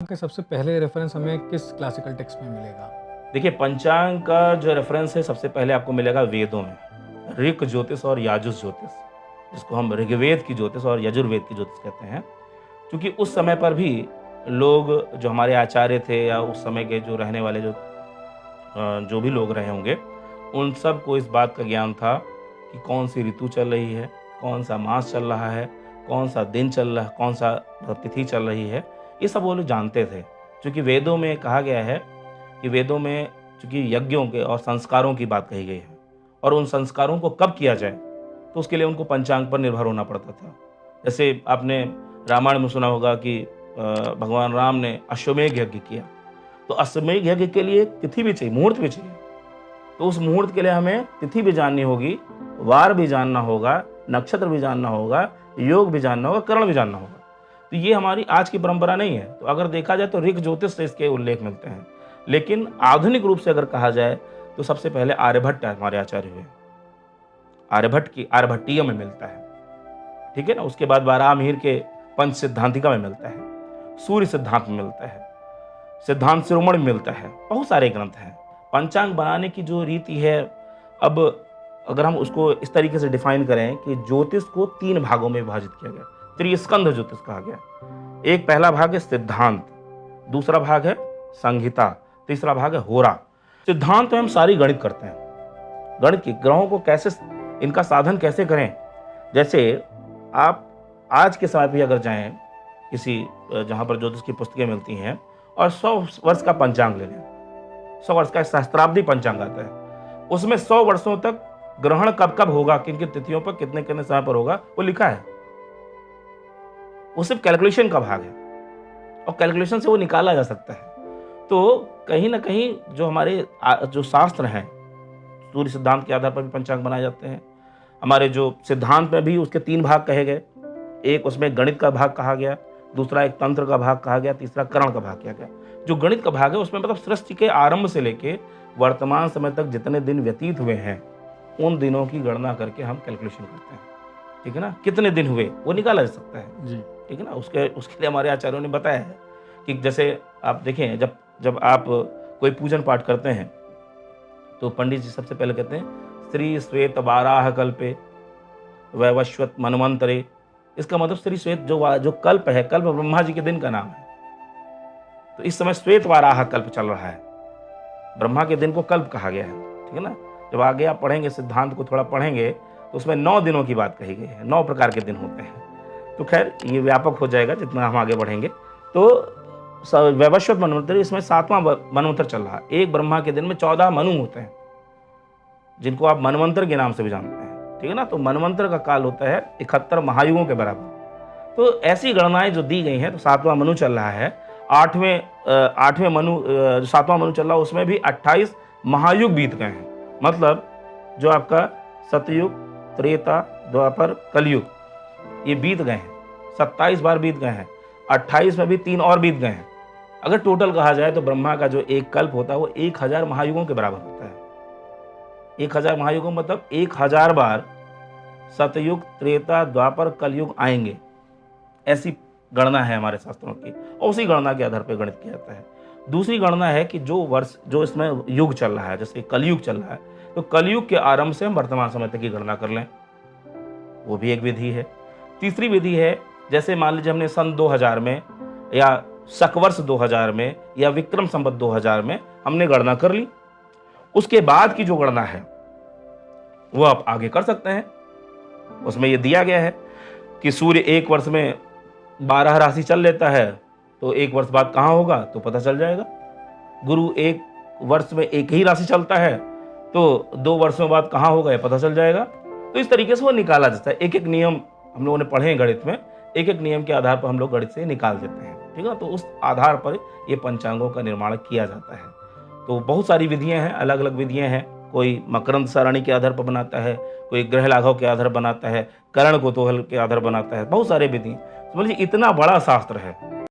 के सबसे पहले रेफरेंस हमें किस क्लासिकल टेक्स्ट में मिलेगा? देखिए, पंचांग का जो रेफरेंस है सबसे पहले आपको मिलेगा वेदों में। ऋक ज्योतिष और याजुस ज्योतिष, जिसको हम ऋग्वेद की ज्योतिष और यजुर्वेद की ज्योतिष कहते हैं। क्योंकि उस समय पर भी लोग, जो हमारे आचार्य थे या उस समय के जो रहने वाले जो भी लोग रहे होंगे, उन सबको इस बात का ज्ञान था कि कौन-सी ऋतु चल रही है, कौन-सा मास चल रहा है, कौन-सा दिन चल रहा है, कौन-सा तिथि चल रही है, ये सब वो लोग जानते थे। चूँकि वेदों में कहा गया है कि वेदों में चूँकि यज्ञों के और संस्कारों की बात कही गई है और उन संस्कारों को कब किया जाए, तो उसके लिए उनको पंचांग पर निर्भर होना पड़ता था। जैसे आपने रामायण में सुना होगा कि भगवान राम ने अश्वमेध यज्ञ किया, तो अश्वमेध यज्ञ के लिए तिथि भी चाहिए, मुहूर्त भी चाहिए। तो उस मुहूर्त के लिए हमें तिथि भी जाननी होगी, वार भी जानना होगा, नक्षत्र भी जानना होगा, योग भी जानना होगा, करण भी जानना होगा। तो ये हमारी आज की परंपरा नहीं है। तो अगर देखा जाए तो ऋक ज्योतिष से इसके उल्लेख मिलते हैं। लेकिन आधुनिक रूप से अगर कहा जाए तो सबसे पहले आर्यभट्ट हमारे आचार्य हुए। आर्यभट्ट की आर्यभट्टीय में मिलता है, ठीक है ना। उसके बाद बारामीर के पंच सिद्धांतिका में मिलता है, सूर्य सिद्धांत में मिलता है, सिद्धांत शिरोमणि में मिलता है, बहुत सारे ग्रंथ हैं। पंचांग बनाने की जो रीति है, अब अगर हम उसको इस तरीके से डिफाइन करें कि ज्योतिष को 3 भागों में विभाजित किया गया, त्रिस्कंध ज्योतिष कहा गया। एक पहला भाग है सिद्धांत, दूसरा भाग है संहिता, तीसरा भाग है होरा। सिद्धांत में हम सारी गणित करते हैं, गणित की ग्रहों को कैसे, इनका साधन कैसे करें। जैसे आप आज के समय पे अगर जाएं किसी जहाँ पर ज्योतिष की पुस्तकें मिलती हैं और 100 वर्ष का पंचांग ले लें, 100 वर्ष का सहस्त्राब्दी पंचांग आता है, उसमें 100 वर्षों तक ग्रहण कब कब होगा, किन किन तिथियों पर, कितने कितने समय पर होगा, वो लिखा है। वो सिर्फ कैलकुलेशन का भाग है और कैलकुलेशन से वो निकाला जा सकता है। तो कहीं ना कहीं जो हमारे जो शास्त्र हैं, सूर्य सिद्धांत के आधार पर भी पंचांग बनाए जाते हैं। हमारे जो सिद्धांत में भी उसके 3 भाग कहे गए, एक उसमें गणित का भाग कहा गया, दूसरा एक तंत्र का भाग कहा गया, तीसरा करण का भाग किया गया। जो गणित का भाग है उसमें मतलब सृष्टि के आरंभ से लेके वर्तमान समय तक जितने दिन व्यतीत हुए हैं, उन दिनों की गणना करके हम कैलकुलेशन करते हैं, ठीक है ना। कितने दिन हुए वो निकाला जा सकता है जी। ठीक है ना। उसके उसके लिए हमारे आचार्यों ने बताया है कि जैसे आप देखें, जब जब आप कोई पूजन पाठ करते हैं तो पंडित जी सबसे पहले कहते हैं श्री श्वेत वाराह कल्पे वैवस्वत मनवंतरे। इसका मतलब श्री श्वेत जो कल्प है, कल्प ब्रह्मा जी के दिन का नाम है। तो इस समय श्वेत वाराह कल्प चल रहा है, ब्रह्मा के दिन को कल्प कहा गया है, ठीक है ना। जब आगे आप पढ़ेंगे, सिद्धांत को थोड़ा पढ़ेंगे, तो उसमें 9 दिनों की बात कही गई है, 9 प्रकार के दिन होते हैं। तो खैर ये व्यापक हो जाएगा जितना हम आगे बढ़ेंगे। तो वैवस्वत मनवंतर, इसमें 7वां मनवंतर चल रहा है। एक ब्रह्मा के दिन में 14 मनु होते हैं, जिनको आप मनवंतर के नाम से भी जानते हैं, ठीक है ना। तो मनवंतर का काल होता है 71 महायुगों के बराबर। तो ऐसी गणनाएं जो दी गई हैं, तो 7वां मनु चल रहा है। 8वें मनु, 7वां मनु चल रहा है, उसमें भी 28 महायुग बीत गए हैं। मतलब जो आपका सतयुग, त्रेता, द्वापर, कलयुग, ये बीत गए हैं, 27 बार बीत गए हैं। 28 में भी 3 और बीत गए हैं। अगर टोटल कहा जाए तो ब्रह्मा का जो एक कल्प होता है वो 1000 महायुगों के बराबर होता है। 1000 महायुगों मतलब 1000 बार सतयुग, त्रेता, द्वापर, कलयुग आएंगे। ऐसी गणना है हमारे शास्त्रों की, और उसी गणना के आधार पर गणित किया जाता है। दूसरी गणना है कि जो वर्ष, जो इसमें युग चल रहा है, जैसे कलयुग चल रहा है, तो कलयुग के आरंभ से हम वर्तमान समय तक की गणना कर लें, वो भी एक विधि है। तीसरी विधि है, जैसे मान लीजिए हमने सन 2000 में या शकवर्ष 2000 में या विक्रम संवत 2000 में हमने गणना कर ली, उसके बाद की जो गणना है वो आप आगे कर सकते हैं। उसमें ये दिया गया है कि सूर्य एक वर्ष में 12 राशि चल लेता है, तो एक वर्ष बाद कहाँ होगा तो पता चल जाएगा। गुरु एक वर्ष में एक ही राशि चलता है, तो 2 वर्षों बाद कहाँ होगा ये पता चल जाएगा। तो इस तरीके से वो निकाला जाता है। एक एक नियम हम लोगों ने पढ़े हैं गणित में, एक एक नियम के आधार पर हम लोग गणित से निकाल देते हैं, ठीक है। तो उस आधार पर ये पंचांगों का निर्माण किया जाता है। तो बहुत सारी विधियां हैं, अलग अलग विधियां हैं। कोई मकरंद सारणी के आधार पर बनाता है, कोई ग्रह लाघव के आधार बनाता है, करण कोतूहल के आधार बनाता है, बहुत सारे विधि। समझिए इतना बड़ा शास्त्र है।